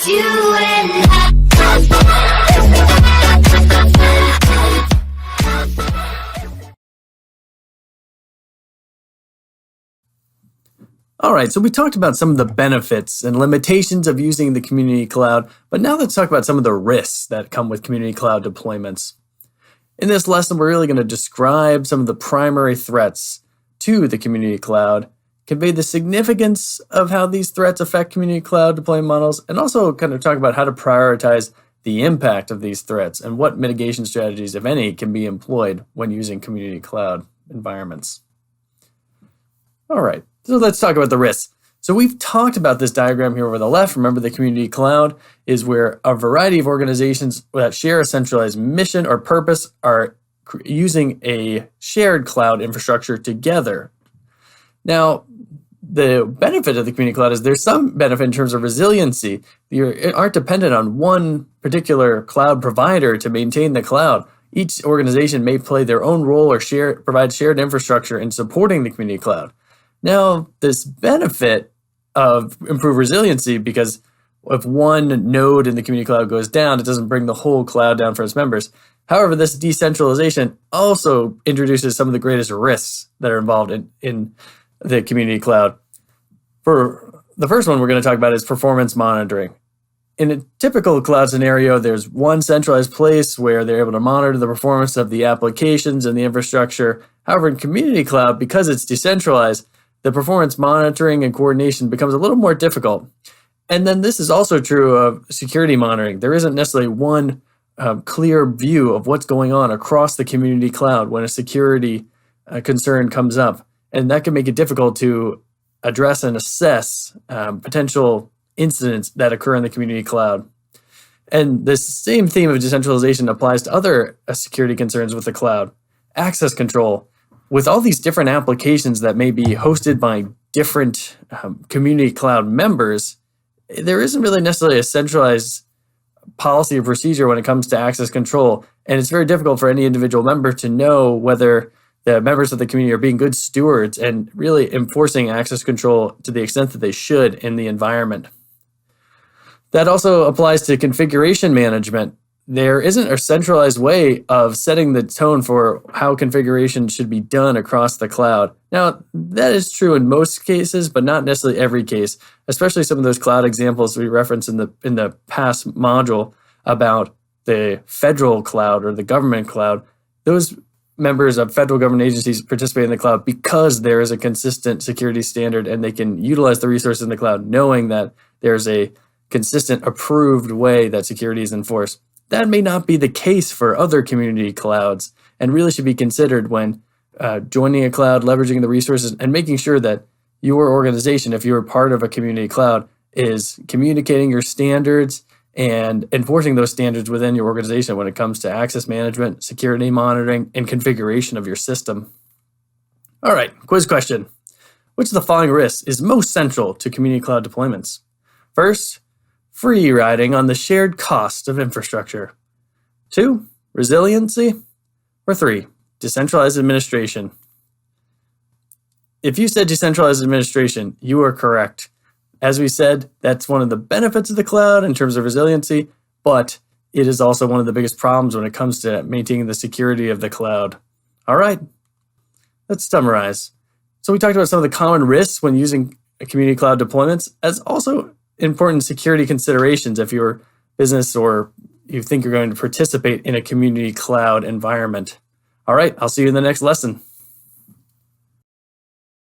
just you and I. All right, so we talked about some of the benefits and limitations of using the community cloud, but now let's talk about some of the risks that come with community cloud deployments. In this lesson, we're really going to describe some of the primary threats to the community cloud, convey the significance of how these threats affect community cloud deployment models, and also kind of talk about how to prioritize the impact of these threats and what mitigation strategies, if any, can be employed when using community cloud environments. All right, so let's talk about the risks. So we've talked about this diagram here over the left. Remember, the community cloud is where a variety of organizations that share a centralized mission or purpose are using a shared cloud infrastructure together. Now, the benefit of the community cloud is there's some benefit in terms of resiliency. You aren't dependent on one particular cloud provider to maintain the cloud. Each organization may play their own role or provide shared infrastructure in supporting the community cloud. Now, this benefit of improved resiliency, because if one node in the community cloud goes down, it doesn't bring the whole cloud down for its members. However, this decentralization also introduces some of the greatest risks that are involved in the community cloud. For the first one we're going to talk about is performance monitoring. In a typical cloud scenario, there's one centralized place where they're able to monitor the performance of the applications and the infrastructure. However, in community cloud, because it's decentralized, the performance monitoring and coordination becomes a little more difficult. And then this is also true of security monitoring. There isn't necessarily one clear view of what's going on across the community cloud when a security concern comes up. And that can make it difficult to address and assess potential incidents that occur in the community cloud. And this same theme of decentralization applies to other security concerns with the cloud. Access control. With all these different applications that may be hosted by different community cloud members, there isn't really necessarily a centralized policy or procedure when it comes to access control. And it's very difficult for any individual member to know whether the members of the community are being good stewards and really enforcing access control to the extent that they should in the environment. That also applies to configuration management. There isn't a centralized way of setting the tone for how configuration should be done across the cloud. Now, that is true in most cases, but not necessarily every case, especially some of those cloud examples we referenced in the past module about the federal cloud or the government cloud. Those members of federal government agencies participate in the cloud because there is a consistent security standard and they can utilize the resources in the cloud knowing that there's a consistent approved way that security is enforced. That may not be the case for other community clouds and really should be considered when joining a cloud, leveraging the resources, and making sure that your organization, if you're part of a community cloud, is communicating your standards and enforcing those standards within your organization when it comes to access management, security monitoring, and configuration of your system. All right, quiz question. Which of the following risks is most central to community cloud deployments? First, free riding on the shared cost of infrastructure. 2, resiliency. Or 3, decentralized administration. If you said decentralized administration, you are correct. As we said, that's one of the benefits of the cloud in terms of resiliency, but it is also one of the biggest problems when it comes to maintaining the security of the cloud. All right, let's summarize. So we talked about some of the common risks when using community cloud deployments, as also important security considerations if your business or you think you're going to participate in a community cloud environment. All right, I'll see you in the next lesson.